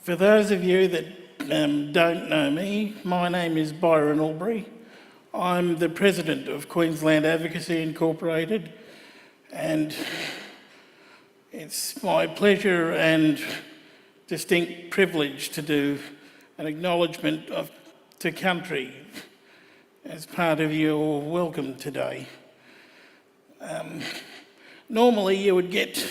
For those of you that don't know me, my name is Byron Albury. I'm the President of Queensland Advocacy Incorporated, and it's my pleasure and distinct privilege to do an acknowledgement to country as part of your welcome today. Normally you would get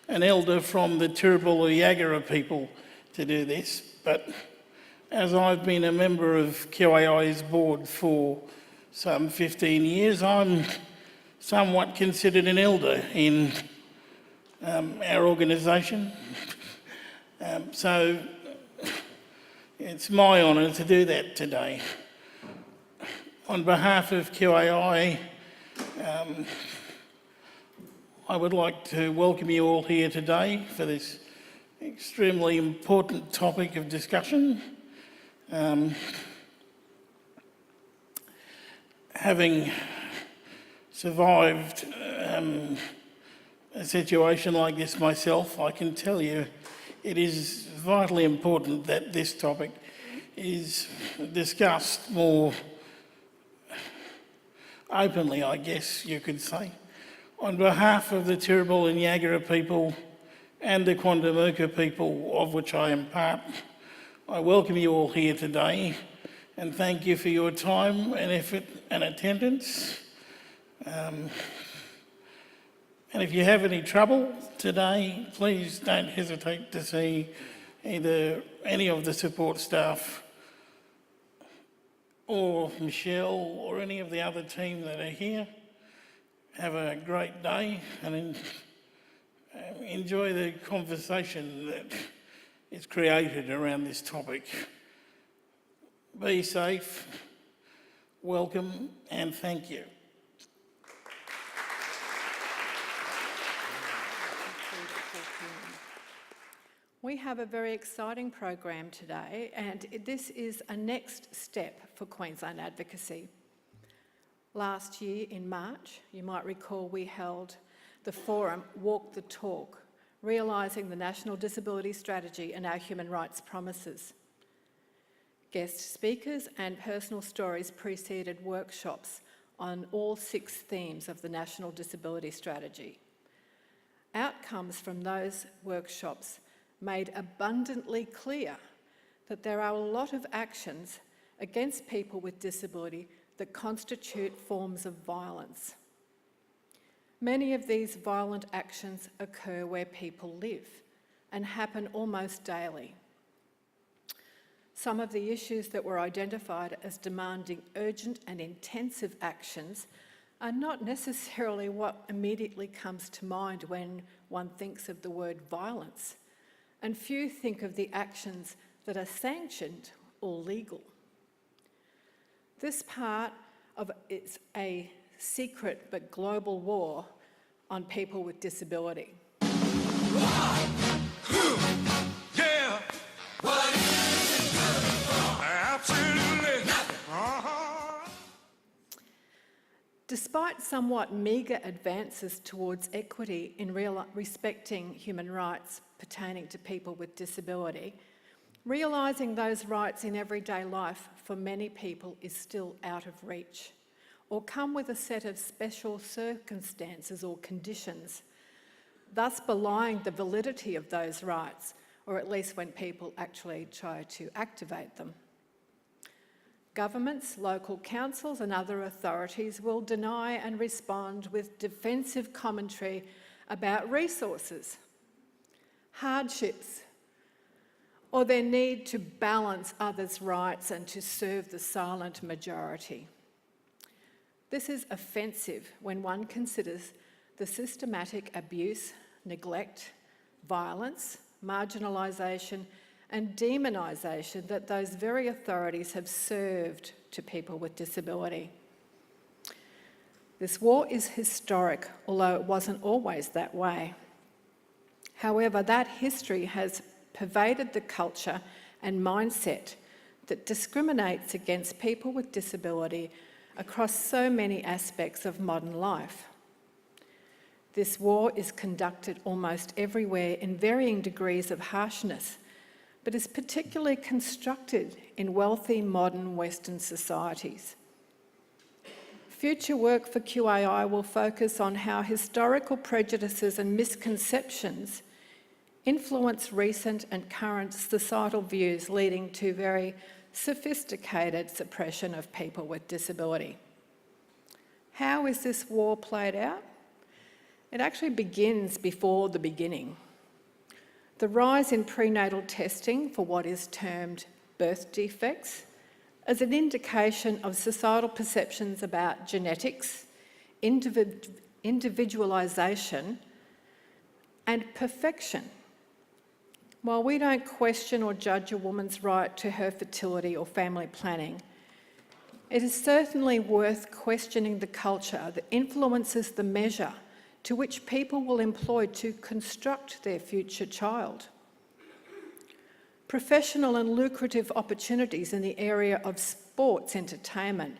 an elder from the Turrbal or Yagara people to do this, but as I've been a member of QAI's board for some 15 years, I'm somewhat considered an elder in our organisation. So it's my honour to do that today. On behalf of QAI, I would like to welcome you all here today for this extremely important topic of discussion. Having survived a situation like this myself, I can tell you it is vitally important that this topic is discussed more openly, I guess you could say. On behalf of the Turrbal and Yagara people and the Quandamooka people, of which I am part, I welcome you all here today and thank you for your time and effort and attendance. And if you have any trouble today, please don't hesitate to see either any of the support staff or Michelle or any of the other team that are here. Have a great day and enjoy the conversation that is created around this topic. Be safe, welcome, and thank you. We have a very exciting program today, and this is a next step for Queensland Advocacy. Last year in March, you might recall we held the forum Walk the Talk, realising the National Disability Strategy and our human rights promises. Guest speakers and personal stories preceded workshops on all 6 themes of the National Disability Strategy. Outcomes from those workshops made abundantly clear that there are a lot of actions against people with disability that constitute forms of violence. Many of these violent actions occur where people live and happen almost daily. Some of the issues that were identified as demanding urgent and intensive actions are not necessarily what immediately comes to mind when one thinks of the word violence, and few think of the actions that are sanctioned or legal. This part of it's a secret but global war on people with disability. Yeah. What is it good for? Absolutely. Despite somewhat meagre advances towards equity in respecting human rights pertaining to people with disability, realising those rights in everyday life for many people is still out of reach, or come with a set of special circumstances or conditions, thus belying the validity of those rights, or at least when people actually try to activate them. Governments, local councils and other authorities will deny and respond with defensive commentary about resources, hardships, or their need to balance others' rights and to serve the silent majority. This is offensive when one considers the systematic abuse, neglect, violence, marginalisation and demonisation that those very authorities have served to people with disability. This war is historic, although it wasn't always that way. However, that history has pervaded the culture and mindset that discriminates against people with disability across so many aspects of modern life. This war is conducted almost everywhere in varying degrees of harshness, but is particularly constructed in wealthy modern Western societies. Future work for QAI will focus on how historical prejudices and misconceptions influence recent and current societal views, leading to very sophisticated suppression of people with disability. How is this war played out? It actually begins before the beginning. The rise in prenatal testing for what is termed birth defects as an indication of societal perceptions about genetics, individualisation and perfection. While we don't question or judge a woman's right to her fertility or family planning, it is certainly worth questioning the culture that influences the measure to which people will employ to construct their future child. Professional and lucrative opportunities in the area of sports entertainment,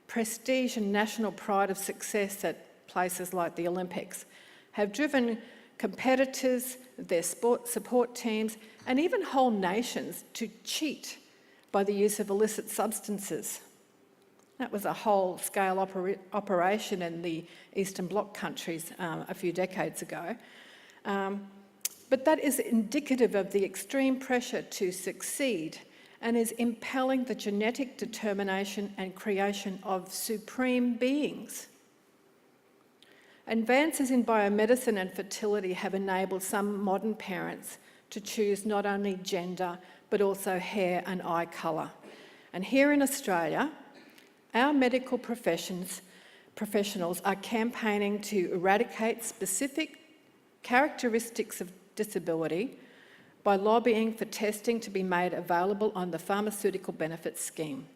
prestige and national pride of success at places like the Olympics have driven competitors, their sport support teams, and even whole nations to cheat by the use of illicit substances. That was a whole-scale operation in the Eastern Bloc countries a few decades ago. But that is indicative of the extreme pressure to succeed and is impelling the genetic determination and creation of supreme beings. Advances in biomedicine and fertility have enabled some modern parents to choose not only gender but also hair and eye colour. And here in Australia, our medical professionals are campaigning to eradicate specific characteristics of disability by lobbying for testing to be made available on the Pharmaceutical Benefits Scheme.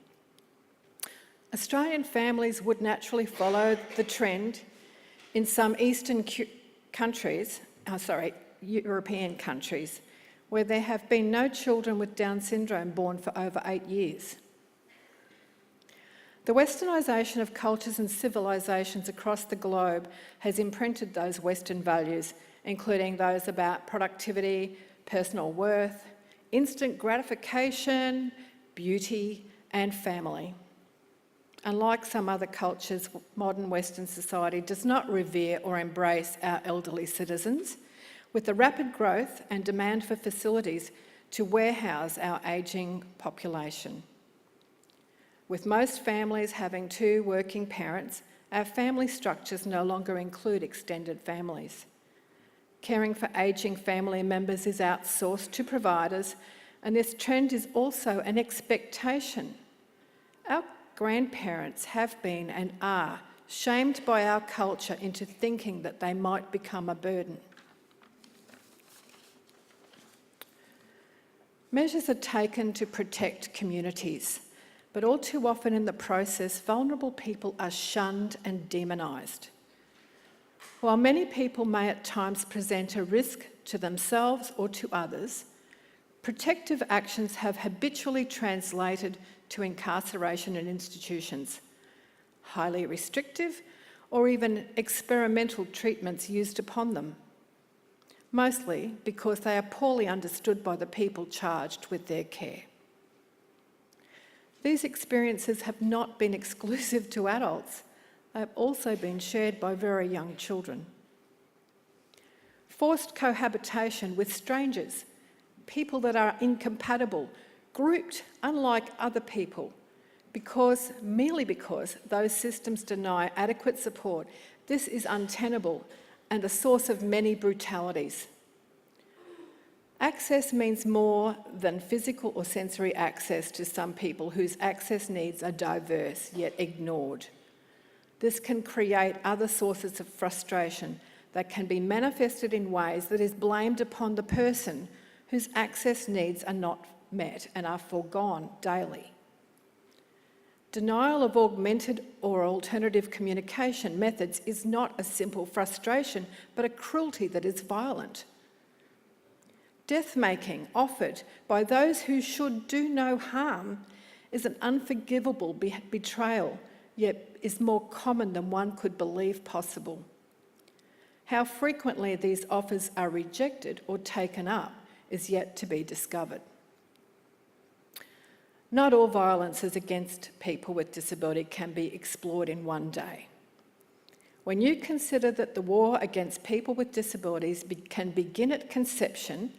Australian families would naturally follow the trend in some European countries, where there have been no children with Down syndrome born for over 8 years. The westernisation of cultures and civilisations across the globe has imprinted those Western values, including those about productivity, personal worth, instant gratification, beauty, and family. Unlike some other cultures, modern Western society does not revere or embrace our elderly citizens, with the rapid growth and demand for facilities to warehouse our ageing population. With most families having 2 working parents, our family structures no longer include extended families. Caring for ageing family members is outsourced to providers, and this trend is also an expectation. Our grandparents have been and are shamed by our culture into thinking that they might become a burden. Measures are taken to protect communities, but all too often in the process, vulnerable people are shunned and demonised. While many people may at times present a risk to themselves or to others, protective actions have habitually translated to incarceration in institutions, highly restrictive or even experimental treatments used upon them, mostly because they are poorly understood by the people charged with their care. These experiences have not been exclusive to adults. They have also been shared by very young children. Forced cohabitation with strangers, people that are incompatible, grouped unlike other people, merely because those systems deny adequate support, this is untenable and a source of many brutalities. Access means more than physical or sensory access to some people whose access needs are diverse yet ignored. This can create other sources of frustration that can be manifested in ways that is blamed upon the person whose access needs are not met and are foregone daily. Denial of augmented or alternative communication methods is not a simple frustration, but a cruelty that is violent. Death-making offered by those who should do no harm is an unforgivable betrayal, yet is more common than one could believe possible. How frequently these offers are rejected or taken up is yet to be discovered. Not all violences against people with disability can be explored in one day. When you consider that the war against people with disabilities can begin at conception,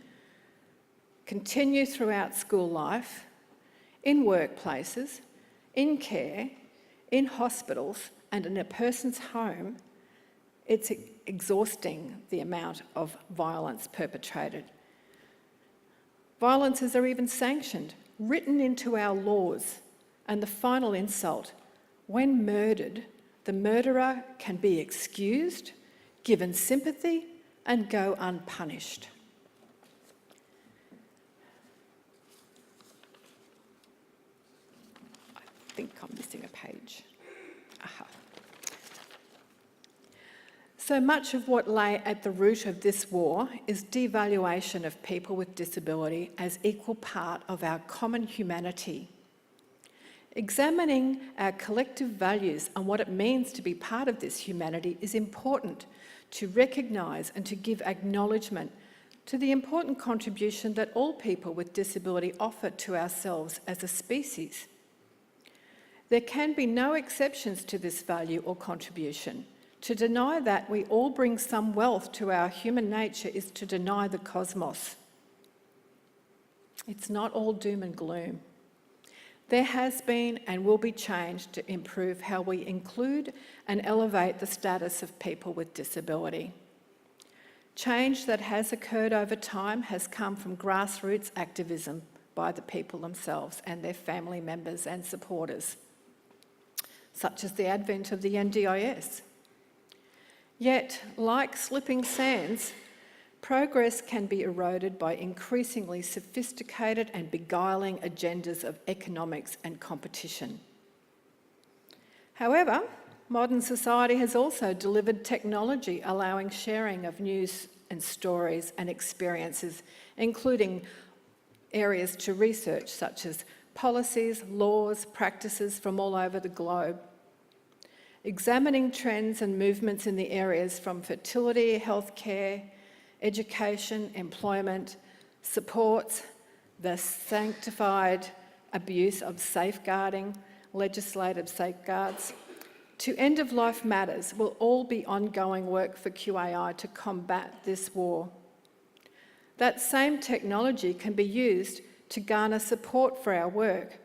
continue throughout school life, in workplaces, in care, in hospitals, and in a person's home, it's exhausting the amount of violence perpetrated. Violences are even sanctioned, written into our laws, and the final insult: when murdered, the murderer can be excused, given sympathy, and go unpunished. I think I'm missing a page. Aha. So much of what lay at the root of this war is devaluation of people with disability as equal part of our common humanity. Examining our collective values and what it means to be part of this humanity is important to recognise and to give acknowledgement to the important contribution that all people with disability offer to ourselves as a species. There can be no exceptions to this value or contribution. To deny that we all bring some wealth to our human nature is to deny the cosmos. It's not all doom and gloom. There has been and will be change to improve how we include and elevate the status of people with disability. Change that has occurred over time has come from grassroots activism by the people themselves and their family members and supporters, such as the advent of the NDIS. Yet, like slipping sands, progress can be eroded by increasingly sophisticated and beguiling agendas of economics and competition. However, modern society has also delivered technology allowing sharing of news and stories and experiences, including areas to research such as policies, laws, practices from all over the globe. Examining trends and movements in the areas from fertility, healthcare, education, employment, supports, the sanctified abuse of safeguarding, legislative safeguards, to end-of-life matters will all be ongoing work for QAI to combat this war. That same technology can be used to garner support for our work,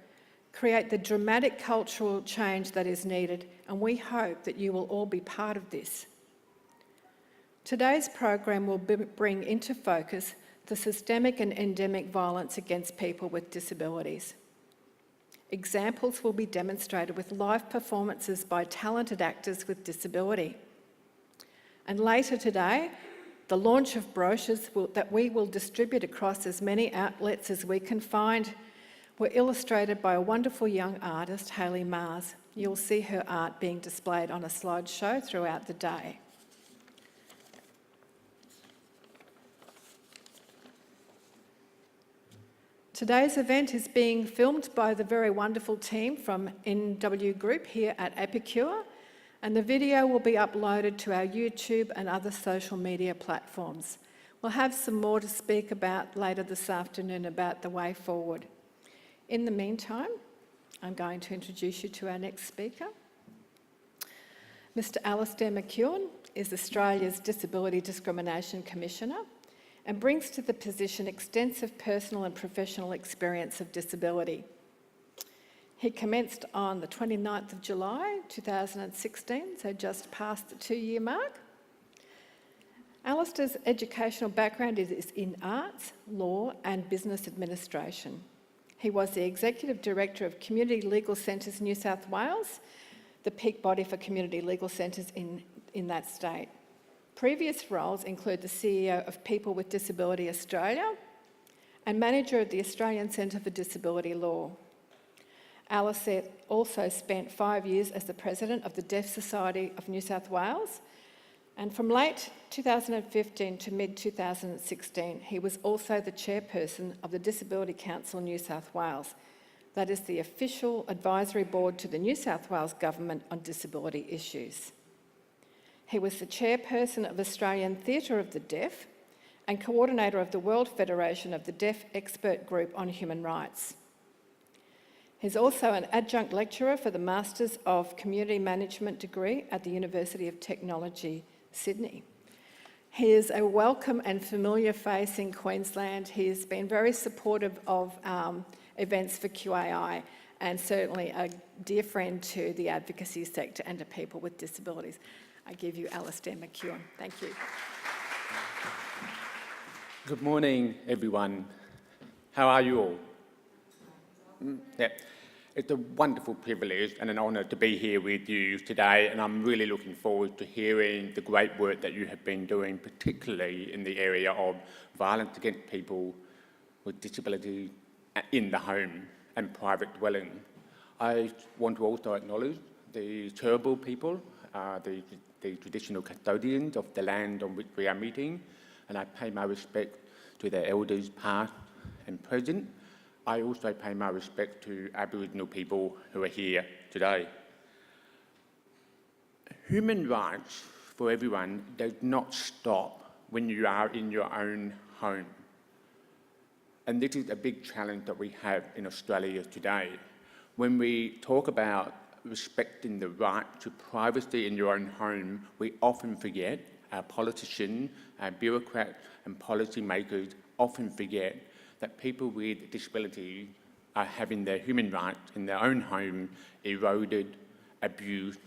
create the dramatic cultural change that is needed, and we hope that you will all be part of this. Today's program will bring into focus the systemic and endemic violence against people with disabilities. Examples will be demonstrated with live performances by talented actors with disability. And later today, the launch of brochures that we will distribute across as many outlets as we can find were illustrated by a wonderful young artist, Hayley Marrs. You'll see her art being displayed on a slideshow throughout the day. Today's event is being filmed by the very wonderful team from NW Group here at Epicure, and the video will be uploaded to our YouTube and other social media platforms. We'll have some more to speak about later this afternoon about the way forward. In the meantime, I'm going to introduce you to our next speaker. Mr. Alastair McEwin is Australia's Disability Discrimination Commissioner and brings to the position extensive personal and professional experience of disability. He commenced on the 29th of July 2016, so just past the 2-year mark. Alastair's educational background is in arts, law and business administration. He was the Executive Director of Community Legal Centres New South Wales, the peak body for community legal centres in that state. Previous roles include the CEO of People with Disability Australia and Manager of the Australian Centre for Disability Law. Alastair also spent 5 years as the President of the Deaf Society of New South Wales, and from late 2015 to mid-2016, he was also the Chairperson of the Disability Council New South Wales. That is the official advisory board to the New South Wales Government on disability issues. He was the Chairperson of Australian Theatre of the Deaf and Coordinator of the World Federation of the Deaf Expert Group on Human Rights. He's also an adjunct lecturer for the Masters of Community Management degree at the University of Technology, Sydney. He is a welcome and familiar face in Queensland. He's been very supportive of events for QAI and certainly a dear friend to the advocacy sector and to people with disabilities. I give you Alastair McEwin. Thank you. Good morning, everyone. How are you all? Yeah. It's a wonderful privilege and an honour to be here with you today, and I'm really looking forward to hearing the great work that you have been doing, particularly in the area of violence against people with disability in the home and private dwelling. I want to also acknowledge the Turrbal people, the traditional custodians of the land on which we are meeting, and I pay my respect to their elders past and present. I also pay my respect to Aboriginal people who are here today. Human rights for everyone does not stop when you are in your own home. And this is a big challenge that we have in Australia today. When we talk about respecting the right to privacy in your own home, we often forget, our politicians, our bureaucrats and policy makers often forget that people with disability are having their human rights in their own home eroded, abused,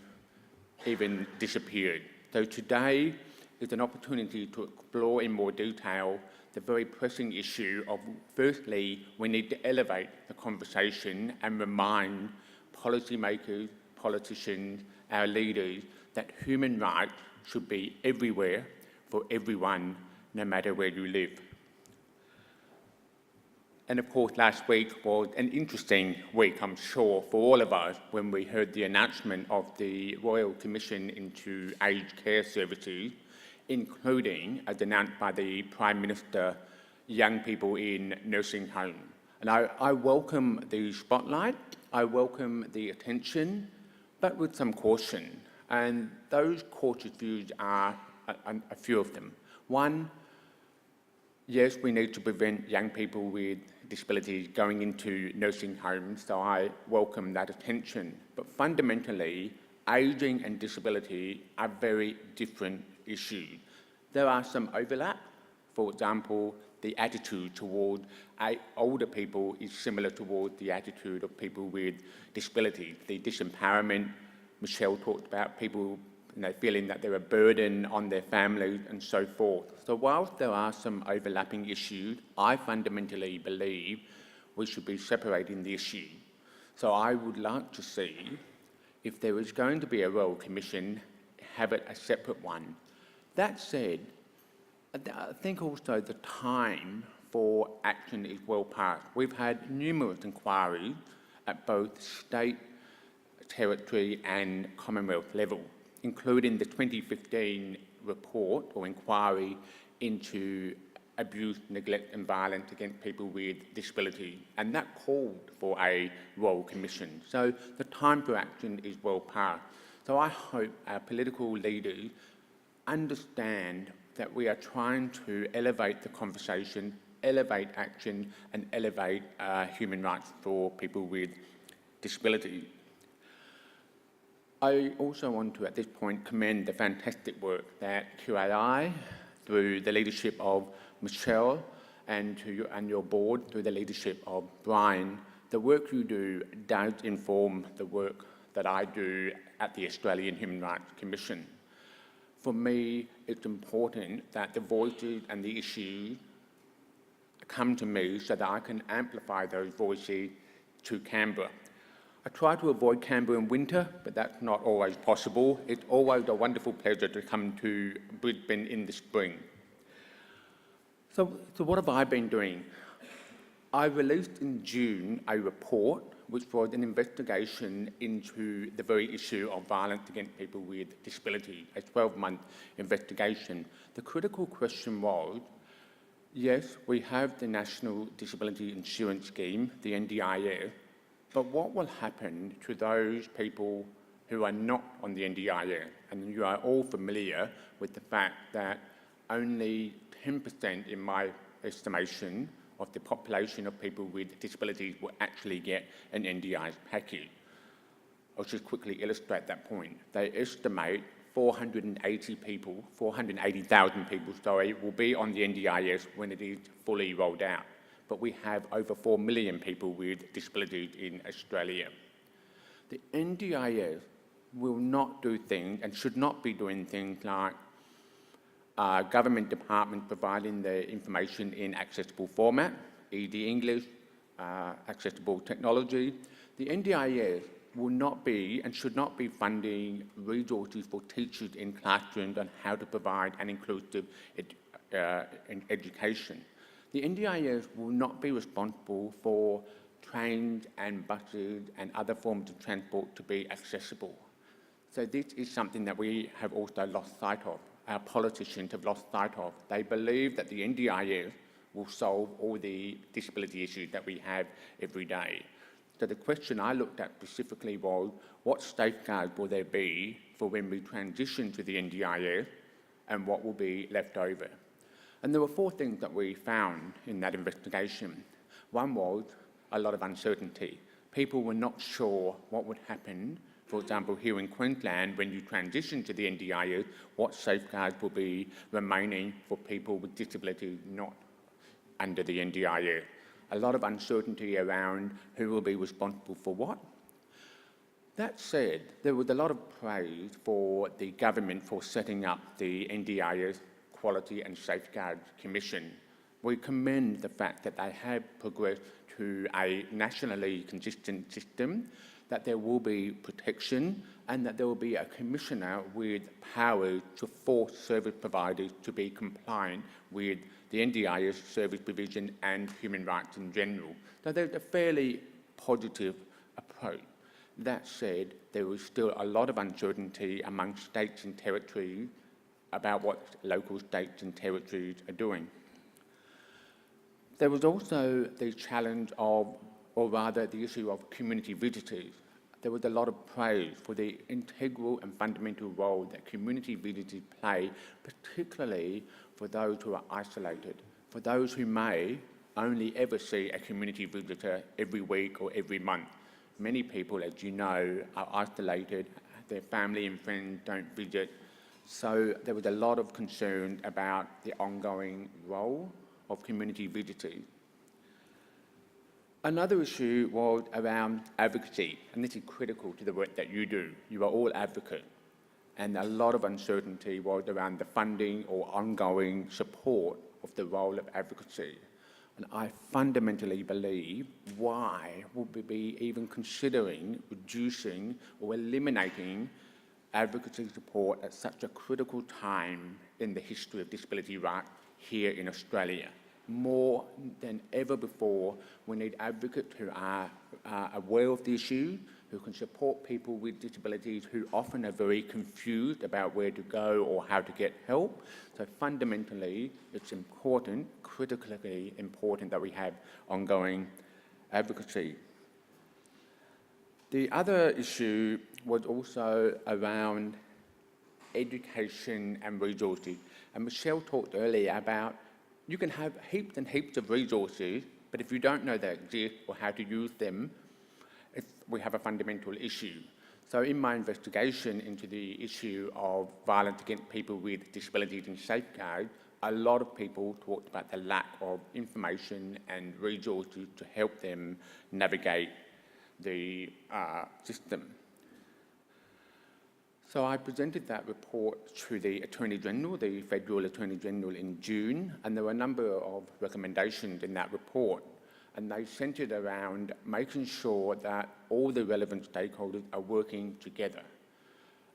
even disappeared. So today is an opportunity to explore in more detail the very pressing issue of, firstly, we need to elevate the conversation and remind policymakers, politicians, our leaders, that human rights should be everywhere for everyone, no matter where you live. And of course, last week was an interesting week, I'm sure, for all of us when we heard the announcement of the Royal Commission into Aged Care Services, including, as announced by the Prime Minister, young people in nursing homes. And I welcome the spotlight, I welcome the attention, but with some caution. And those cautious views are a few of them. One, yes, we need to prevent young people with disabilities going into nursing homes, so I welcome that attention. But fundamentally, ageing and disability are very different issues. There are some overlap. For example, the attitude toward older people is similar toward the attitude of people with disability. The disempowerment, Michelle talked about people feeling that they're a burden on their families and so forth. So whilst there are some overlapping issues, I fundamentally believe we should be separating the issue. So I would like to see, if there is going to be a Royal Commission, have it a separate one. That said, I think also the time for action is well past. We've had numerous inquiries at both state, territory and Commonwealth level, including the 2015 report or inquiry into abuse, neglect and violence against people with disability, and that called for a Royal Commission. So the time for action is well past. So I hope our political leaders understand that we are trying to elevate the conversation, elevate action and elevate human rights for people with disability. I also want to, at this point, commend the fantastic work that QAI, through the leadership of Michelle and your board, through the leadership of Byron, the work you do does inform the work that I do at the Australian Human Rights Commission. For me, it's important that the voices and the issues come to me so that I can amplify those voices to Canberra. I try to avoid Canberra in winter, but that's not always possible. It's always a wonderful pleasure to come to Brisbane in the spring. So what have I been doing? I released in June a report which was an investigation into the very issue of violence against people with disability, a 12-month investigation. The critical question was, yes, we have the National Disability Insurance Scheme, the NDIS, but what will happen to those people who are not on the NDIS? And you are all familiar with the fact that only 10%, in my estimation, of the population of people with disabilities will actually get an NDIS package. I'll just quickly illustrate that point. They estimate 480,000 people, will be on the NDIS when it is fully rolled out. But we have over 4 million people with disabilities in Australia. The NDIS will not do things and should not be doing things like government departments providing the information in accessible format, ED English, accessible technology. The NDIS will not be and should not be funding resources for teachers in classrooms on how to provide an inclusive education. The NDIS will not be responsible for trains and buses and other forms of transport to be accessible. So this is something that we have also lost sight of. Our politicians have lost sight of. They believe that the NDIS will solve all the disability issues that we have every day. So the question I looked at specifically was, what safeguards will there be for when we transition to the NDIS and what will be left over? And there were 4 things that we found in that investigation. One was a lot of uncertainty. People were not sure what would happen. For example, here in Queensland, when you transition to the NDIS, what safeguards will be remaining for people with disabilities not under the NDIS? A lot of uncertainty around who will be responsible for what. That said, there was a lot of praise for the government for setting up the NDIS Quality and Safeguards Commission. We commend the fact that they have progressed to a nationally consistent system, that there will be protection, and that there will be a commissioner with powers to force service providers to be compliant with the NDIS service provision and human rights in general. So there's a fairly positive approach. That said, there is still a lot of uncertainty among states and territories about what local states and territories are doing. There was also the challenge of, or rather the issue of community visitors. There was a lot of praise for the integral and fundamental role that community visitors play, particularly for those who are isolated, for those who may only ever see a community visitor every week or every month. Many people, as you know, are isolated, their family and friends don't visit, so there was a lot of concern about the ongoing role of community visitors. Another issue was around advocacy, and this is critical to the work that you do. You are all advocates, and a lot of uncertainty was around the funding or ongoing support of the role of advocacy. And I fundamentally believe, why would we be even considering reducing or eliminating advocacy support at such a critical time in the history of disability rights here in Australia? More than ever before, we need advocates who are aware of the issue, who can support people with disabilities who often are very confused about where to go or how to get help. So fundamentally, it's important, critically important, that we have ongoing advocacy. The other issue was also around education and resources. And Michelle talked earlier about you can have heaps and heaps of resources, but if you don't know they exist or how to use them, we have a fundamental issue. So in my investigation into the issue of violence against people with disabilities and safeguards, a lot of people talked about the lack of information and resources to help them navigate the system. So I presented that report to the Attorney General, the Federal Attorney General, in June, and there were a number of recommendations in that report, and they centred around making sure that all the relevant stakeholders are working together.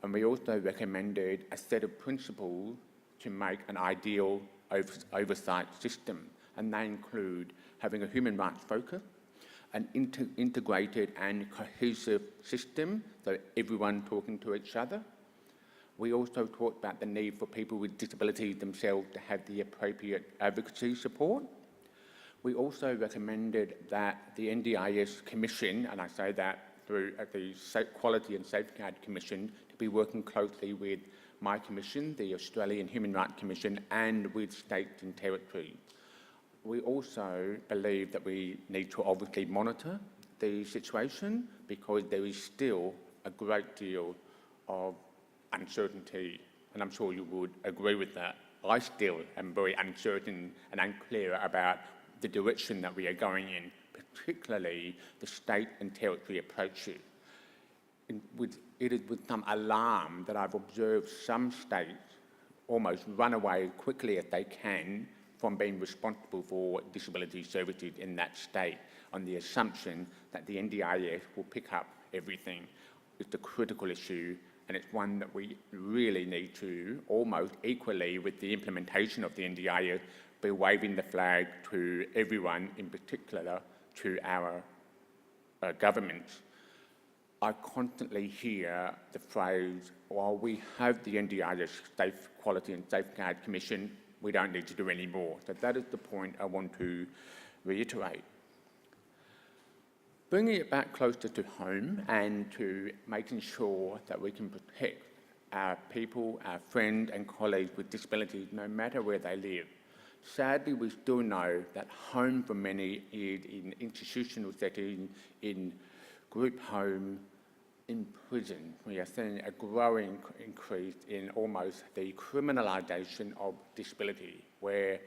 And we also recommended a set of principles to make an ideal oversight system, and they include having a human rights focus, an integrated and cohesive system, so everyone talking to each other. We also talked about the need for people with disabilities themselves to have the appropriate advocacy support. We also recommended that the NDIS Commission, and I say that through the Quality and Safeguard Commission, to be working closely with my commission, the Australian Human Rights Commission, and with states and territories. we also believe that we need to obviously monitor the situation because there is still a great deal of uncertainty, and I'm sure you would agree with that. I still am very uncertain and unclear about the direction that we are going in, particularly the state and territory approaches. It is with some alarm that I've observed some states almost run away quickly as they can from being responsible for disability services in that state on the assumption that the NDIS will pick up everything. It's a critical issue, and it's one that we really need to, almost equally with the implementation of the NDIS, be waving the flag to everyone, in particular to our governments. I constantly hear the phrase, while we have the NDIS Safe Quality and Safeguard Commission, we don't need to do any more. So that is the point I want to reiterate. Bringing it back closer to home and to making sure that we can protect our people, our friends and colleagues with disabilities, no matter where they live. Sadly, we still know that home for many is in institutional settings, in group home, in prison. We are seeing a growing increase in almost the criminalisation of disability, where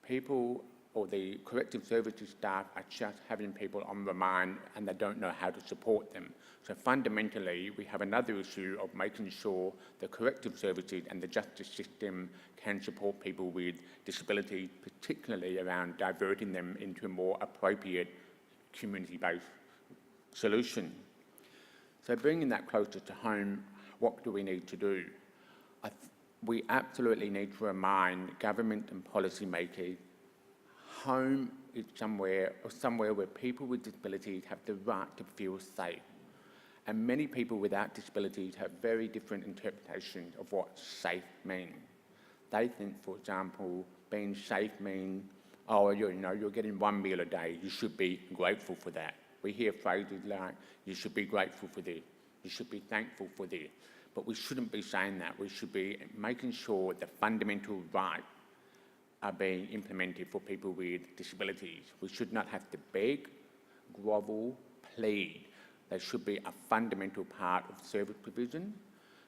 people or the corrective services staff are just having people on remand and they don't know how to support them. So fundamentally, we have another issue of making sure the corrective services and the justice system can support people with disabilities, particularly around diverting them into a more appropriate community-based solution. So bringing that closer to home, what do we need to do? We absolutely need to remind government and policymakers home is somewhere where people with disabilities have the right to feel safe. And many people without disabilities have very different interpretations of what safe means. They think, for example, being safe means, oh, you're getting one meal a day, you should be grateful for that. We hear phrases like, you should be grateful for this, you should be thankful for this. But we shouldn't be saying that. We should be making sure the fundamental rights are being implemented for people with disabilities. We should not have to beg, grovel, plead. They should be a fundamental part of service provision.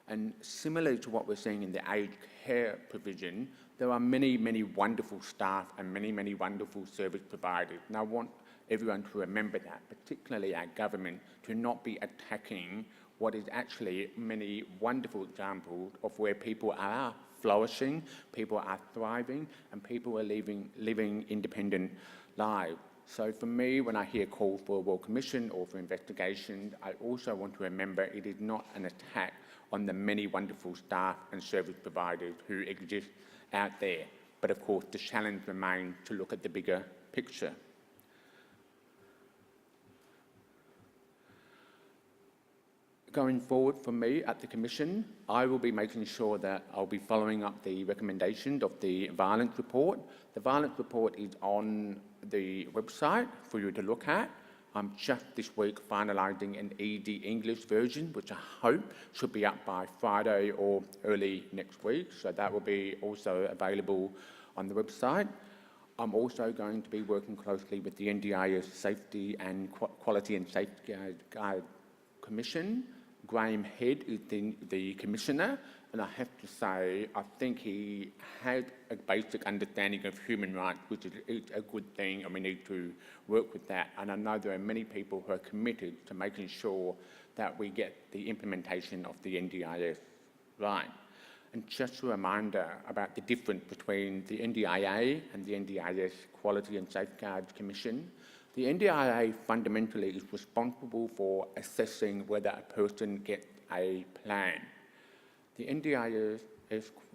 And similar to what we're seeing in the aged care provision, there are many, many wonderful staff and many, many wonderful service providers. And I want everyone to remember that, particularly our government, to not be attacking what is actually many wonderful examples of where people are flourishing, people are thriving, and people are living independent lives. So for me, when I hear calls for a Royal Commission or for investigations, I also want to remember it is not an attack on the many wonderful staff and service providers who exist out there. But of course, the challenge remains to look at the bigger picture. Going forward for me at the Commission, I will be making sure that I'll be following up the recommendations of the violence report. The violence report is on the website for you to look at. I'm just this week finalising an easy English version, which I hope should be up by Friday or early next week. So that will be also available on the website. I'm also going to be working closely with the NDIS Safety and Quality and Safeguard Commission. Graham Head is the Commissioner, and I have to say, I think he had a basic understanding of human rights, which is a good thing, and we need to work with that. And I know there are many people who are committed to making sure that we get the implementation of the NDIS right. And just a reminder about the difference between the NDIA and the NDIS Quality and Safeguards Commission. The NDIA fundamentally is responsible for assessing whether a person gets a plan. The NDIS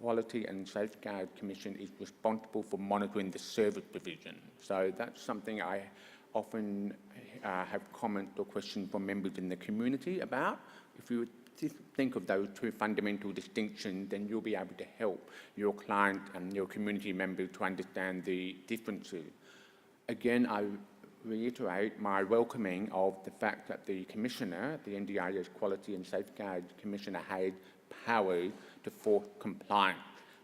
Quality and Safeguard Commission is responsible for monitoring the service provision. So that's something I often have comments or questions from members in the community about. If you think of those two fundamental distinctions, then you'll be able to help your client and your community members to understand the differences. Again, I reiterate my welcoming of the fact that the Commissioner, the NDIS Quality and Safeguard Commissioner, had powers to force compliance.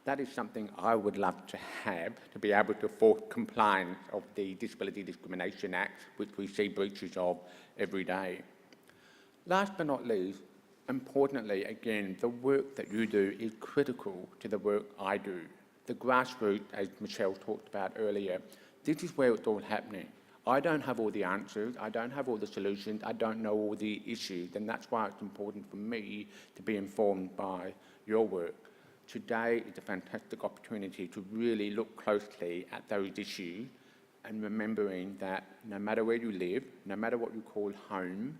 That is something I would love to have, to be able to force compliance of the Disability Discrimination Act, which we see breaches of every day. Last but not least, importantly, again, the work that you do is critical to the work I do. The grassroots, as Michelle talked about earlier, this is where it's all happening. I don't have all the answers, I don't have all the solutions, I don't know all the issues, and that's why it's important for me to be informed by your work. Today is a fantastic opportunity to really look closely at those issues and remembering that no matter where you live, no matter what you call home,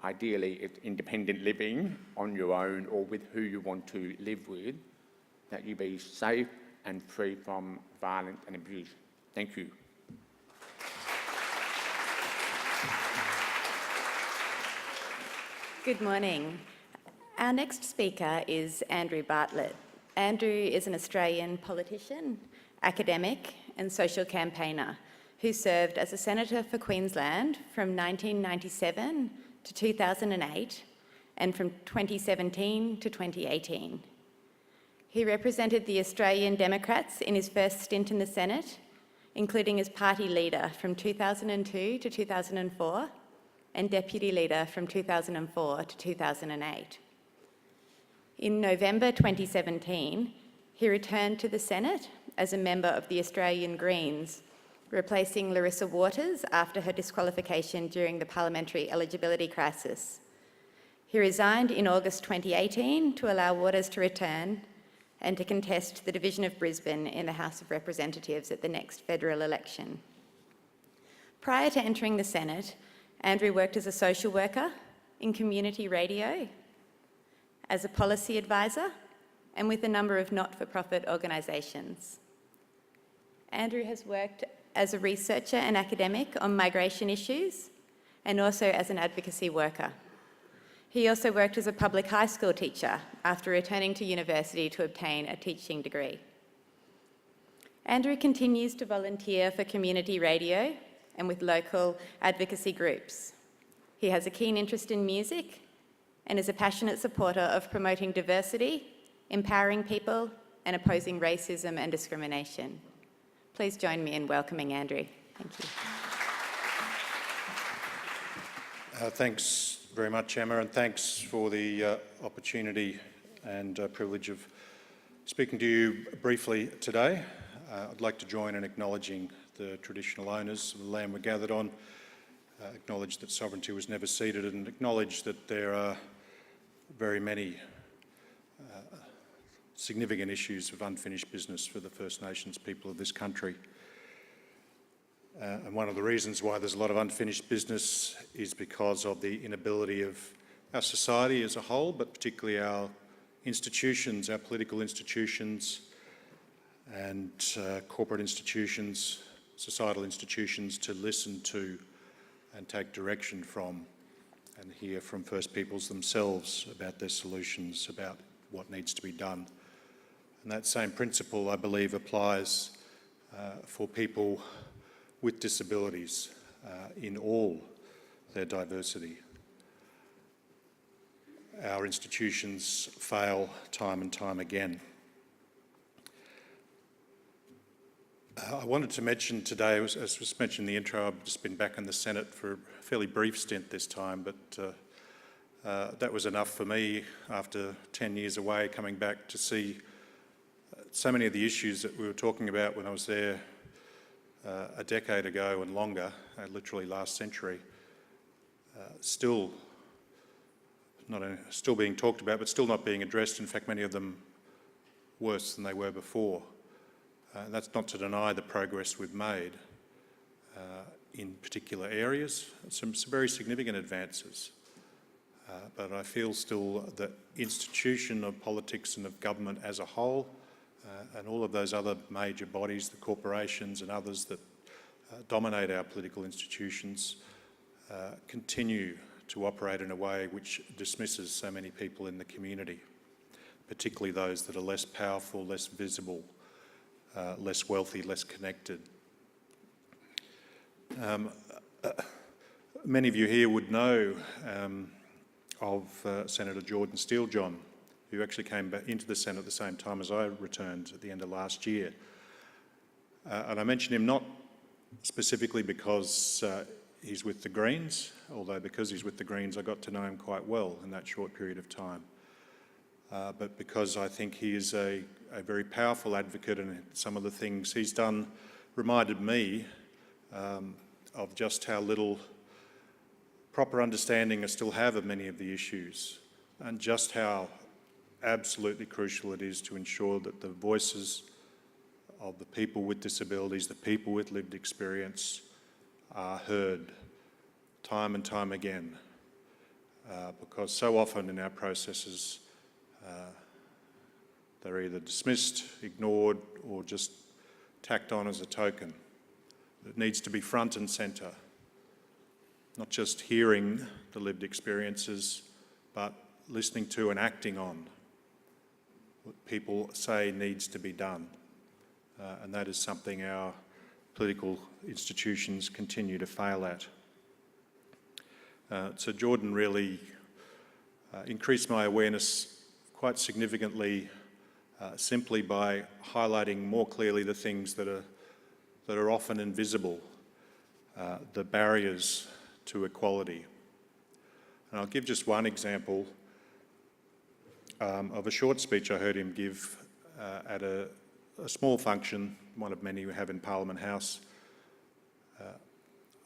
ideally it's independent living on your own or with who you want to live with, that you be safe and free from violence and abuse. Thank you. Good morning. Our next speaker is Andrew Bartlett. Andrew is an Australian politician, academic and social campaigner who served as a Senator for Queensland from 1997 to 2008 and from 2017 to 2018. He represented the Australian Democrats in his first stint in the Senate, including as party leader from 2002 to 2004 and deputy leader from 2004 to 2008. In November 2017, he returned to the Senate as a member of the Australian Greens, replacing Larissa Waters after her disqualification during the parliamentary eligibility crisis. He resigned in August 2018 to allow Waters to return and to contest the division of Brisbane in the House of Representatives at the next federal election. Prior to entering the Senate, Andrew worked as a social worker in community radio, as a policy advisor, and with a number of not-for-profit organisations. Andrew has worked as a researcher and academic on migration issues, and also as an advocacy worker. He also worked as a public high school teacher after returning to university to obtain a teaching degree. Andrew continues to volunteer for community radio and with local advocacy groups. He has a keen interest in music and is a passionate supporter of promoting diversity, empowering people, and opposing racism and discrimination. Please join me in welcoming Andrew. Thank you. Thanks very much, Emma, and thanks for the opportunity and privilege of speaking to you briefly today. I'd like to join in acknowledging the traditional owners of the land we're gathered on, acknowledge that sovereignty was never ceded, and acknowledge that there are very many significant issues of unfinished business for the First Nations people of this country. And one of the reasons why there's a lot of unfinished business is because of the inability of our society as a whole, but particularly our institutions, our political institutions and corporate institutions, societal institutions, to listen to and take direction from and hear from First Peoples themselves about their solutions, about what needs to be done. And that same principle, I believe, applies for people with disabilities in all their diversity. Our institutions fail time and time again. I wanted to mention today, as was mentioned in the intro, I've just been back in the Senate for a fairly brief stint this time, but that was enough for me after 10 years away, coming back to see so many of the issues that we were talking about when I was there a decade ago and longer, literally last century, still being talked about, but still not being addressed. In fact, many of them worse than they were before. That's not to deny the progress we've made in particular areas, some very significant advances. But I feel still that institution of politics and of government as a whole, and all of those other major bodies, the corporations and others that dominate our political institutions, continue to operate in a way which dismisses so many people in the community, particularly those that are less powerful, less visible, less wealthy, less connected. Many of you here would know of Senator Jordan Steele-John, who actually came back into the Senate at the same time as I returned at the end of last year. And I mention him not specifically because he's with the Greens, although because he's with the Greens I got to know him quite well in that short period of time. But because I think he is a very powerful advocate, and some of the things he's done reminded me of just how little proper understanding I still have of many of the issues, and just how absolutely crucial it is to ensure that the voices of the people with disabilities, the people with lived experience, are heard time and time again, because so often in our processes they're either dismissed, ignored, or just tacked on as a token. It needs to be front and centre, not just hearing the lived experiences, but listening to and acting on what people say needs to be done. And that is something our political institutions continue to fail at. So Jordan really increased my awareness quite significantly simply by highlighting more clearly the things that are often invisible, the barriers to equality. And I'll give just one example of a short speech I heard him give at a small function, one of many we have in Parliament House,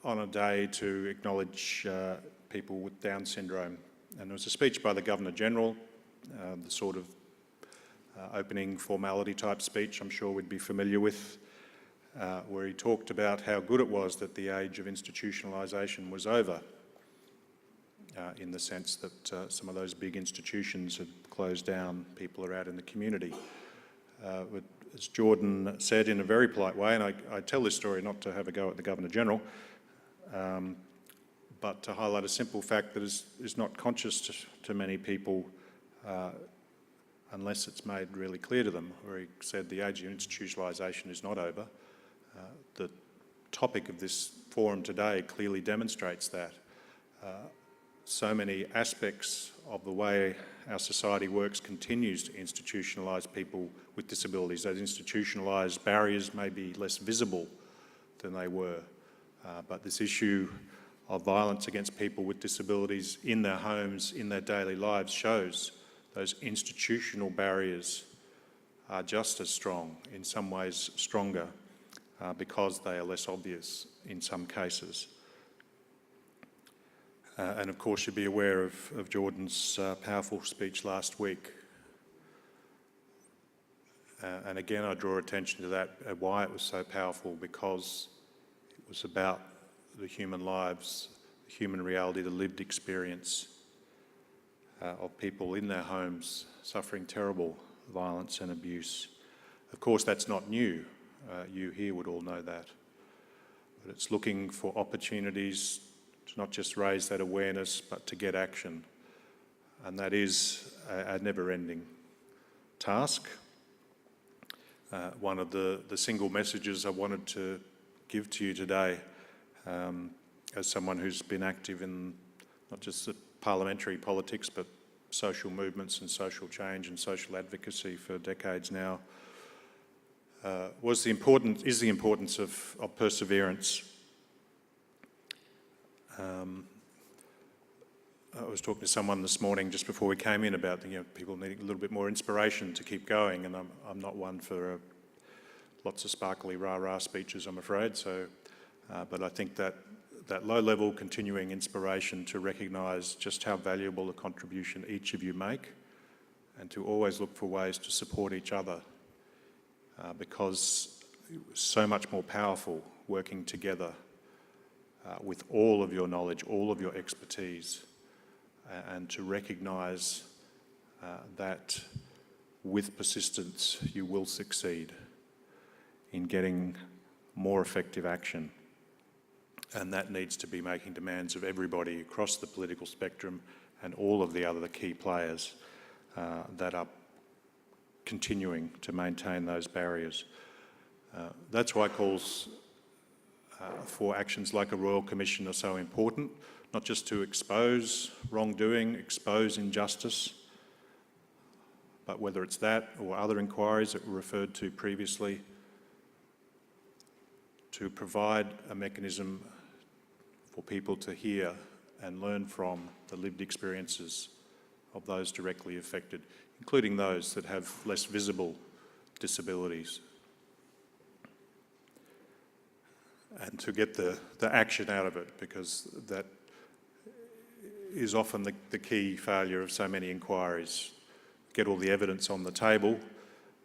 on a day to acknowledge people with Down syndrome. And it was a speech by the Governor-General, the sort of opening formality type speech I'm sure we'd be familiar with, where he talked about how good it was that the age of institutionalisation was over, in the sense that some of those big institutions had closed down, people are out in the community. But as Jordan said in a very polite way, and I tell this story not to have a go at the Governor-General, but to highlight a simple fact that is not conscious to many people unless it's made really clear to them, where he said the age of institutionalisation is not over. The topic of this forum today clearly demonstrates that. So many aspects of the way our society works continues to institutionalise people with disabilities. Those institutionalised barriers may be less visible than they were, but this issue of violence against people with disabilities in their homes, in their daily lives, shows those institutional barriers are just as strong, in some ways stronger, because they are less obvious in some cases. And of course you'd be aware of Jordan's powerful speech last week. And again I draw attention to that, why it was so powerful, because it was about the human lives, the human reality, the lived experience of people in their homes suffering terrible violence and abuse. Of course that's not new, you here would all know that. But it's looking for opportunities to not just raise that awareness, but to get action. And that is a never-ending task. One of the single messages I wanted to give to you today, as someone who's been active in not just the parliamentary politics, but social movements and social change and social advocacy for decades now, is the importance of perseverance. I was talking to someone this morning just before we came in about people needing a little bit more inspiration to keep going, and I'm not one for lots of sparkly rah-rah speeches, I'm afraid. So, but I think that low-level continuing inspiration to recognise just how valuable a contribution each of you make, and to always look for ways to support each other, because it's so much more powerful working together with all of your knowledge, all of your expertise, and to recognise that with persistence you will succeed in getting more effective action. And that needs to be making demands of everybody across the political spectrum and all of the other key players that are continuing to maintain those barriers. That's why calls for actions like a Royal Commission are so important, not just to expose wrongdoing, expose injustice, but whether it's that or other inquiries that were referred to previously, to provide a mechanism for people to hear and learn from the lived experiences of those directly affected, including those that have less visible disabilities. And to get the action out of it, because that is often the key failure of so many inquiries. Get all the evidence on the table,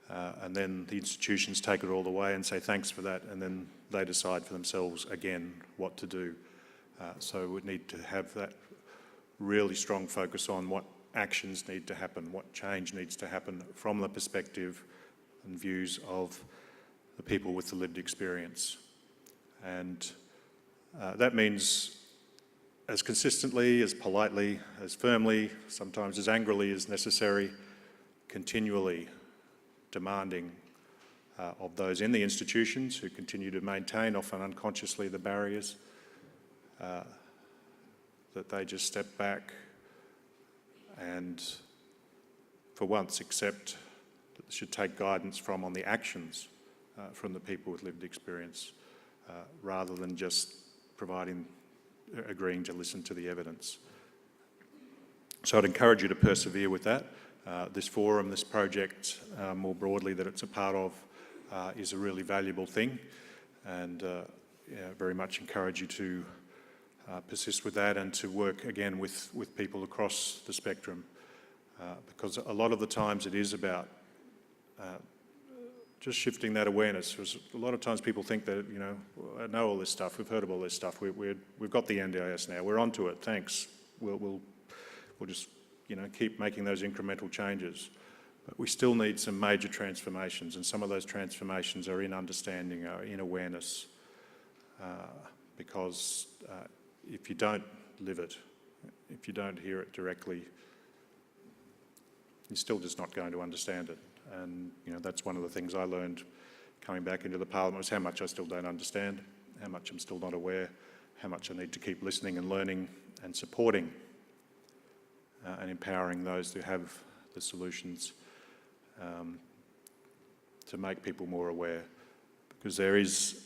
and then the institutions take it all the way and say thanks for that, and then they decide for themselves again what to do. So we need to have that really strong focus on what actions need to happen, what change needs to happen from the perspective and views of the people with the lived experience. And that means as consistently, as politely, as firmly, sometimes as angrily as necessary, continually demanding of those in the institutions who continue to maintain, often unconsciously, the barriers, that they just step back and for once accept that they should take guidance from on the actions from the people with lived experience, rather than just agreeing to listen to the evidence. So I'd encourage you to persevere with that. This forum, this project, more broadly that it's a part of, is a really valuable thing, and very much encourage you to persist with that and to work again with people across the spectrum, because a lot of the times it is about just shifting that awareness. Because a lot of times people think that, you know, I know all this stuff, we've heard of all this stuff, we've got the NDIS now, we're onto it, thanks. We'll just, you know, keep making those incremental changes. But we still need some major transformations, and some of those transformations are in understanding, are in awareness, because if you don't live it, if you don't hear it directly, you're still just not going to understand it. And you know, that's one of the things I learned coming back into the Parliament, was how much I still don't understand, how much I'm still not aware, how much I need to keep listening and learning and supporting and empowering those who have the solutions to make people more aware. Because there is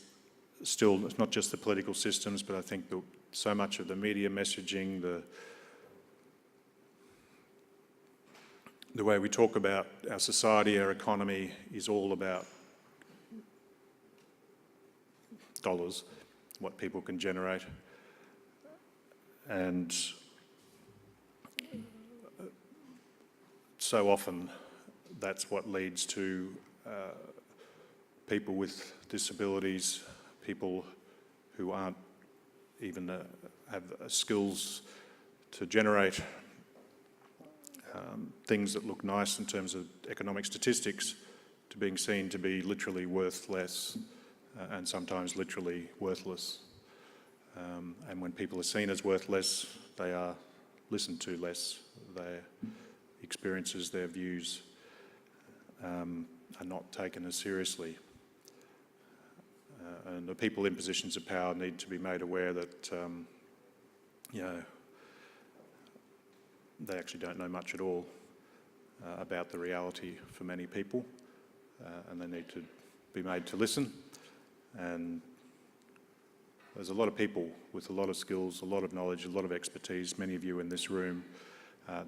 still, it's not just the political systems, but I think that so much of the media messaging, the way we talk about our society, our economy, is all about dollars, what people can generate. And so often that's what leads to people with disabilities, people who aren't even have skills to generate things that look nice in terms of economic statistics, to being seen to be literally worth less and sometimes literally worthless. And when people are seen as worth less, they are listened to less. Their experiences, their views are not taken as seriously. And the people in positions of power need to be made aware that you know, they actually don't know much at all about the reality for many people, and they need to be made to listen. And there's a lot of people with a lot of skills, a lot of knowledge, a lot of expertise. Many of you in this room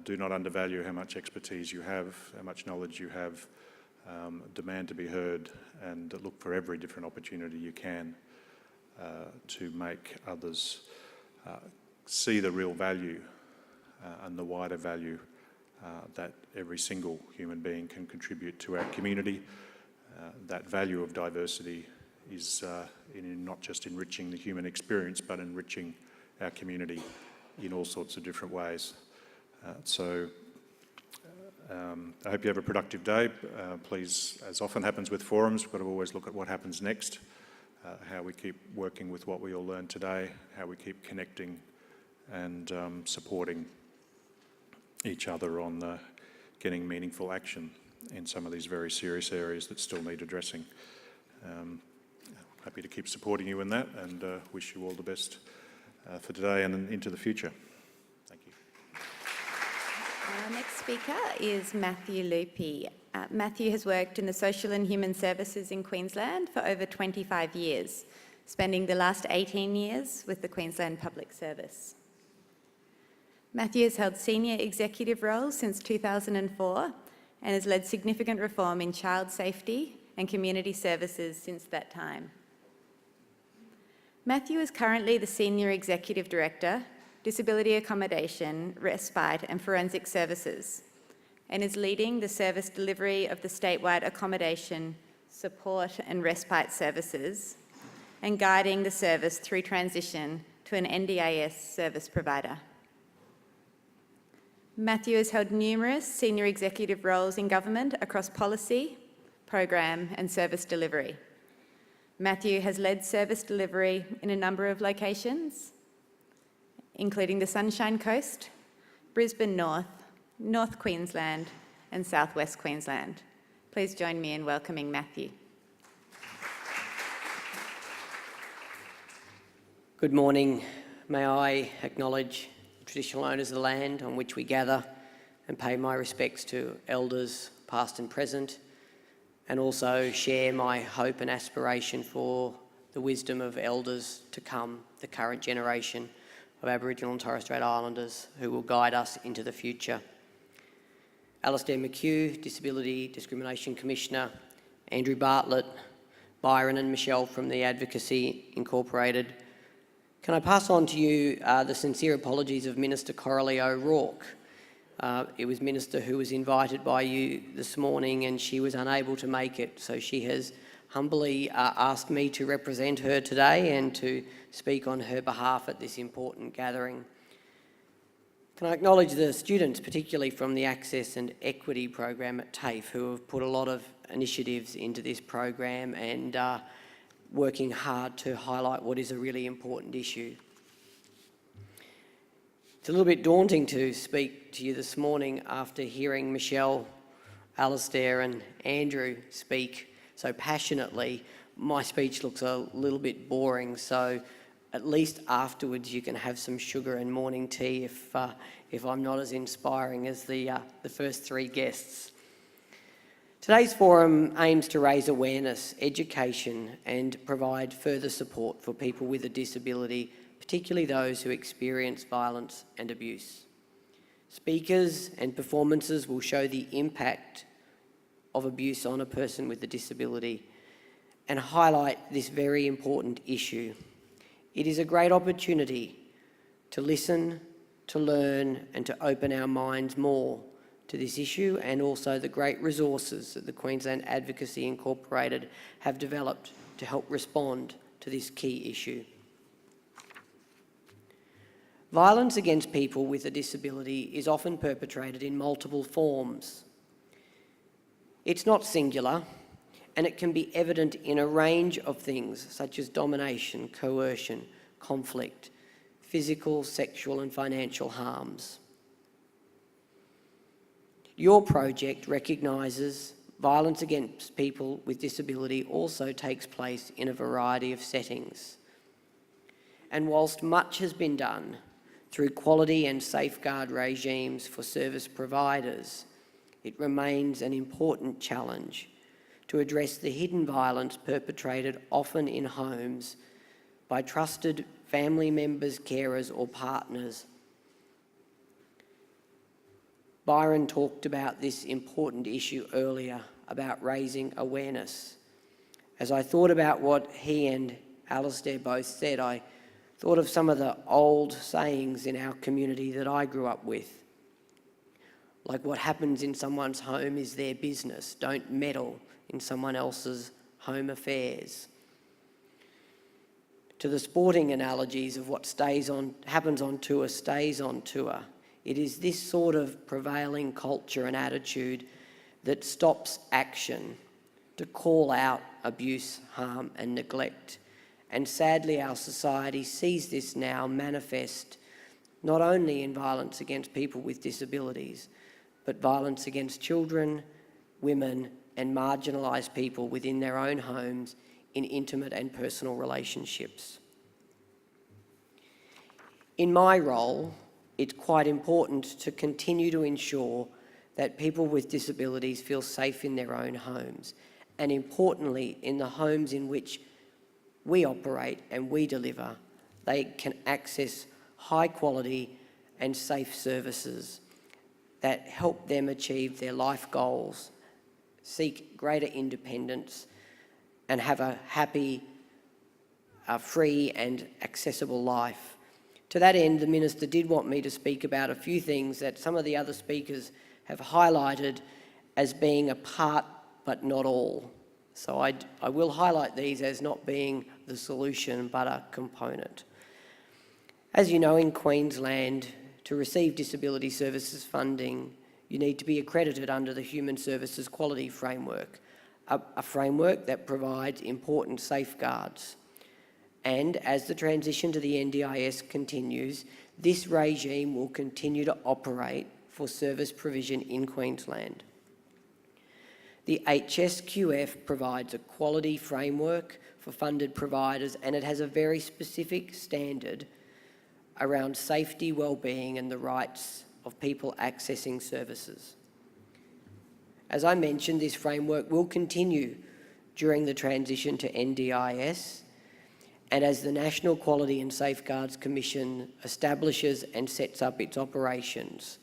do not undervalue how much expertise you have, how much knowledge you have. Demand to be heard, and look for every different opportunity you can to make others see the real value and the wider value that every single human being can contribute to our community. That value of diversity is in not just enriching the human experience, but enriching our community in all sorts of different ways. I hope you have a productive day. Please, as often happens with forums, we've got to always look at what happens next, how we keep working with what we all learned today, how we keep connecting and supporting each other on getting meaningful action in some of these very serious areas that still need addressing. Happy to keep supporting you in that, and wish you all the best for today and into the future. Thank you. Our next speaker is Matthew Lupi. Matthew has worked in the social and human services in Queensland for over 25 years, spending the last 18 years with the Queensland Public Service. Matthew has held senior executive roles since 2004 and has led significant reform in child safety and community services since that time. Matthew is currently the Senior Executive Director, Disability Accommodation, Respite and Forensic Services, and is leading the service delivery of the statewide accommodation, support and respite services, and guiding the service through transition to an NDIS service provider. Matthew has held numerous senior executive roles in government across policy, program and service delivery. Matthew has led service delivery in a number of locations, including the Sunshine Coast, Brisbane North, North Queensland and South West Queensland. Please join me in welcoming Matthew. Good morning. May I acknowledge the traditional owners of the land on which we gather and pay my respects to elders past and present, and also share my hope and aspiration for the wisdom of elders to come, the current generation of Aboriginal and Torres Strait Islanders who will guide us into the future. Alastair McEwin, Disability Discrimination Commissioner, Andrew Bartlett, Byron and Michelle from the Advocacy Incorporated. Can I pass on to you the sincere apologies of Minister Coralie O'Rourke. It was Minister who was invited by you this morning and she was unable to make it, so she has humbly asked me to represent her today and to speak on her behalf at this important gathering. Can I acknowledge the students, particularly from the Access and Equity program at TAFE, who have put a lot of initiatives into this program and working hard to highlight what is a really important issue. It's a little bit daunting to speak to you this morning after hearing Michelle, Alastair and Andrew speak so passionately. My speech looks a little bit boring, so at least afterwards you can have some sugar and morning tea if I'm not as inspiring as the first three guests. Today's forum aims to raise awareness, education and provide further support for people with a disability, particularly those who experience violence and abuse. Speakers and performances will show the impact of abuse on a person with a disability and highlight this very important issue. It is a great opportunity to listen, to learn and to open our minds more to this issue, and also the great resources that the Queensland Advocacy Incorporated have developed to help respond to this key issue. Violence against people with a disability is often perpetrated in multiple forms. It's not singular, and it can be evident in a range of things such as domination, coercion, conflict, physical, sexual and financial harms. Your project recognises violence against people with disability also takes place in a variety of settings. And whilst much has been done through quality and safeguard regimes for service providers, it remains an important challenge to address the hidden violence perpetrated often in homes by trusted family members, carers or partners. Byron talked about this important issue earlier, about raising awareness. As I thought about what he and Alastair both said, I thought of some of the old sayings in our community that I grew up with. Like, what happens in someone's home is their business. Don't meddle in someone else's home affairs. To the sporting analogies of what happens on tour stays on tour. It is this sort of prevailing culture and attitude that stops action to call out abuse, harm and neglect. And sadly, our society sees this now manifest not only in violence against people with disabilities, but violence against children, women and marginalised people within their own homes in intimate and personal relationships. In my role, it's quite important to continue to ensure that people with disabilities feel safe in their own homes, and importantly, in the homes in which we operate and we deliver, they can access high quality and safe services that help them achieve their life goals, seek greater independence, and have a happy, free and accessible life. To that end, the Minister did want me to speak about a few things that some of the other speakers have highlighted as being a part but not all. So I will highlight these as not being the solution but a component. As you know, in Queensland, to receive disability services funding, you need to be accredited under the Human Services Quality Framework, a framework that provides important safeguards. And as the transition to the NDIS continues, this regime will continue to operate for service provision in Queensland. The HSQF provides a quality framework for funded providers, and it has a very specific standard around safety, well-being and the rights of people accessing services. As I mentioned, this framework will continue during the transition to NDIS, and as the National Quality and Safeguards Commission establishes and sets up its operations.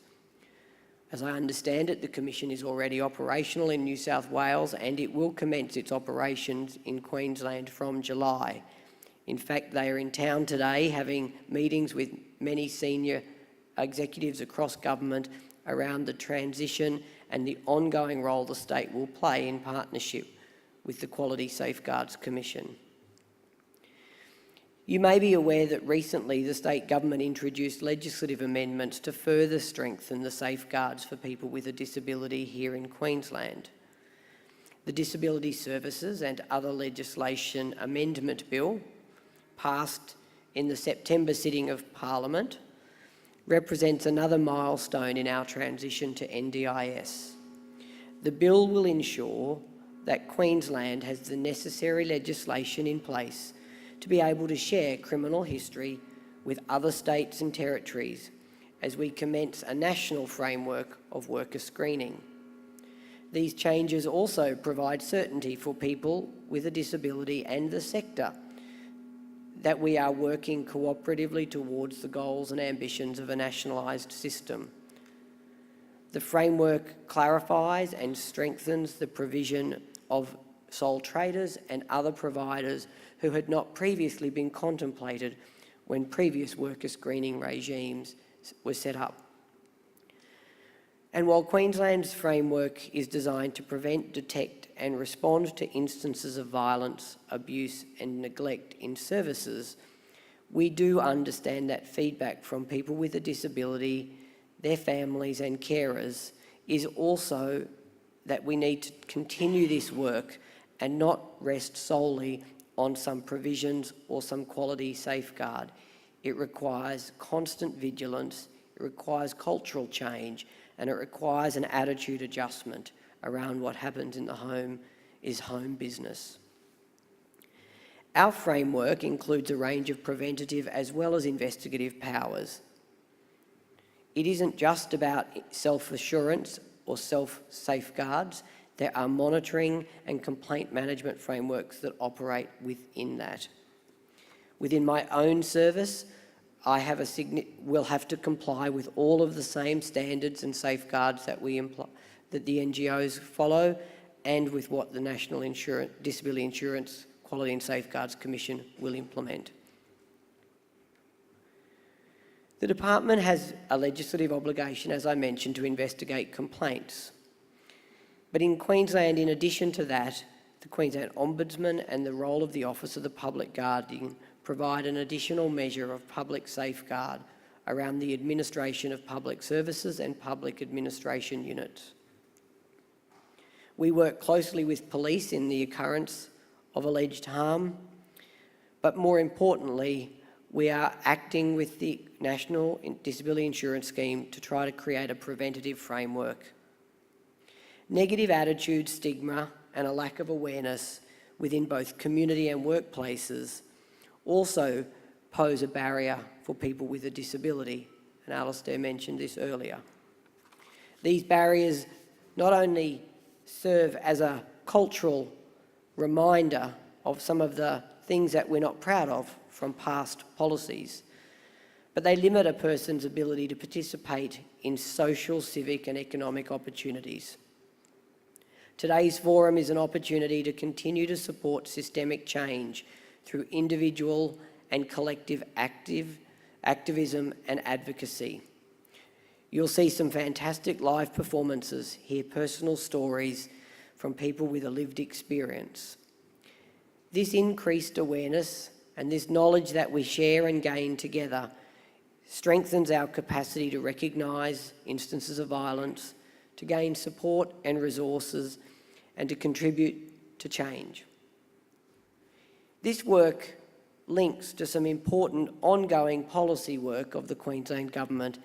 As I understand it, the Commission is already operational in New South Wales, and it will commence its operations in Queensland from July. In fact, they are in town today having meetings with many senior executives across government around the transition and the ongoing role the state will play in partnership with the Quality Safeguards Commission. You may be aware that recently the state government introduced legislative amendments to further strengthen the safeguards for people with a disability here in Queensland. The Disability Services and Other Legislation Amendment Bill, passed in the September sitting of Parliament, represents another milestone in our transition to NDIS. The bill will ensure that Queensland has the necessary legislation in place to be able to share criminal history with other states and territories as we commence a national framework of worker screening. These changes also provide certainty for people with a disability and the sector that we are working cooperatively towards the goals and ambitions of a nationalised system. The framework clarifies and strengthens the provision of sole traders and other providers who had not previously been contemplated when previous worker screening regimes were set up. And while Queensland's framework is designed to prevent, detect and respond to instances of violence, abuse and neglect in services, we do understand that feedback from people with a disability, their families and carers is also that we need to continue this work and not rest solely on some provisions or some quality safeguard. It requires constant vigilance, it requires cultural change, and it requires an attitude adjustment around what happens in the home is home business. Our framework includes a range of preventative as well as investigative powers. It isn't just about self-assurance or self-safeguards. There are monitoring and complaint management frameworks that operate within that. Within my own service, I will have to comply with all of the same standards and safeguards that that the NGOs follow, and with what the National Disability Insurance Quality and Safeguards Commission will implement. The department has a legislative obligation, as I mentioned, to investigate complaints. But in Queensland, in addition to that, the Queensland Ombudsman and the role of the Office of the Public Guardian provide an additional measure of public safeguard around the administration of public services and public administration units. We work closely with police in the occurrence of alleged harm, but more importantly, we are acting with the National Disability Insurance Scheme to try to create a preventative framework. Negative attitude, stigma, and a lack of awareness within both community and workplaces also pose a barrier for people with a disability, and Alastair mentioned this earlier. These barriers not only serve as a cultural reminder of some of the things that we're not proud of from past policies, but they limit a person's ability to participate in social, civic and economic opportunities. Today's forum is an opportunity to continue to support systemic change through individual and collective activism and advocacy. You'll see some fantastic live performances, hear personal stories from people with a lived experience. This increased awareness and this knowledge that we share and gain together strengthens our capacity to recognise instances of violence, to gain support and resources, and to contribute to change. This work links to some important ongoing policy work of the Queensland Government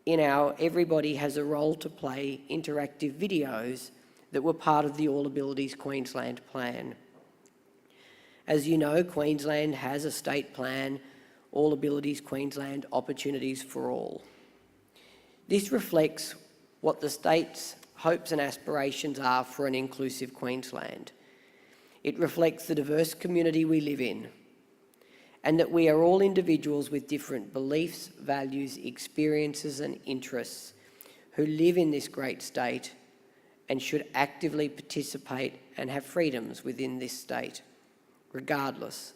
in our Everybody Has a Role to Play interactive videos that were part of the All Abilities Queensland plan. As you know, Queensland has a state plan, All Abilities Queensland Opportunities for All. This reflects what the state's hopes and aspirations are for an inclusive Queensland. It reflects the diverse community we live in, and that we are all individuals with different beliefs, values, experiences and interests who live in this great state and should actively participate and have freedoms within this state, regardless.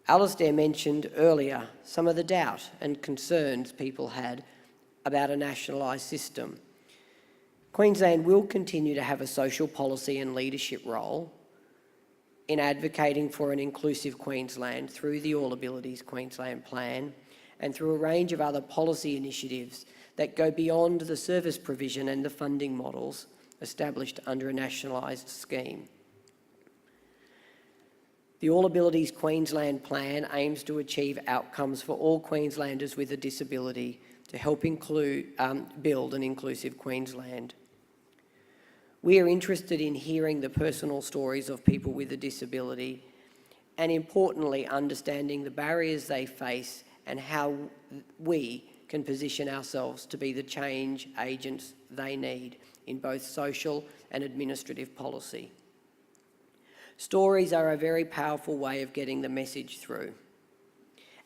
Alastair mentioned earlier some of the doubt and concerns people had about a nationalised system. Queensland will continue to have a social policy and leadership role in advocating for an inclusive Queensland through the All Abilities Queensland plan and through a range of other policy initiatives that go beyond the service provision and the funding models established under a nationalised scheme. The All Abilities Queensland plan aims to achieve outcomes for all Queenslanders with a disability to help build an inclusive Queensland. We are interested in hearing the personal stories of people with a disability and, importantly, understanding the barriers they face and how we can position ourselves to be the change agents they need in both social and administrative policy. Stories are a very powerful way of getting the message through,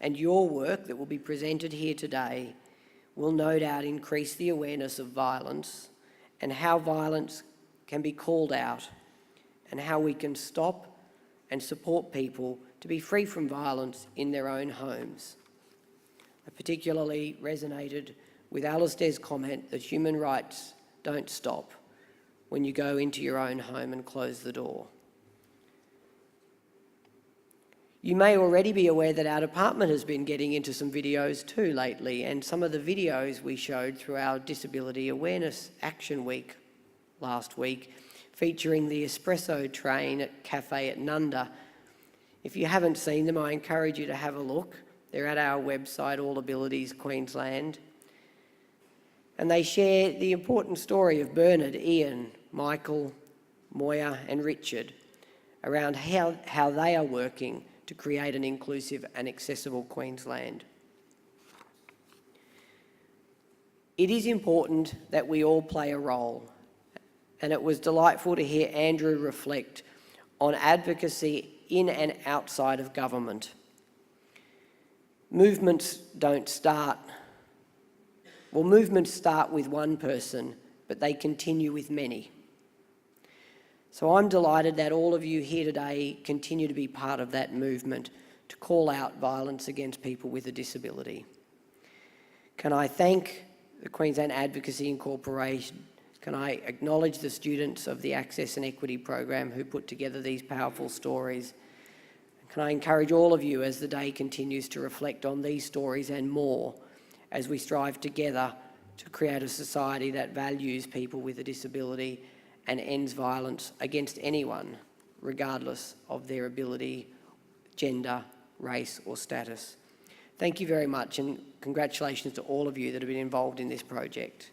and your work that will be presented here today will no doubt increase the awareness of violence and how violence can be called out and how we can stop and support people to be free from violence in their own homes. I particularly resonated with Alastair's comment that human rights don't stop when you go into your own home and close the door. You may already be aware that our department has been getting into some videos too lately, and some of the videos we showed through our Disability Awareness Action Week last week, featuring the espresso train at Cafe at Nunda. If you haven't seen them, I encourage you to have a look. They're at our website, All Abilities Queensland. And they share the important story of Bernard, Ian, Michael, Moya and Richard around how they are working to create an inclusive and accessible Queensland. It is important that we all play a role, and it was delightful to hear Andrew reflect on advocacy in and outside of government. Movements start with one person, but they continue with many. So I'm delighted that all of you here today continue to be part of that movement to call out violence against people with a disability. Can I thank the Queensland Advocacy Incorporation? Can I acknowledge the students of the Access and Equity program who put together these powerful stories? Can I encourage all of you as the day continues to reflect on these stories and more as we strive together to create a society that values people with a disability and ends violence against anyone, regardless of their ability, gender, race or status. Thank you very much, and congratulations to all of you that have been involved in this project.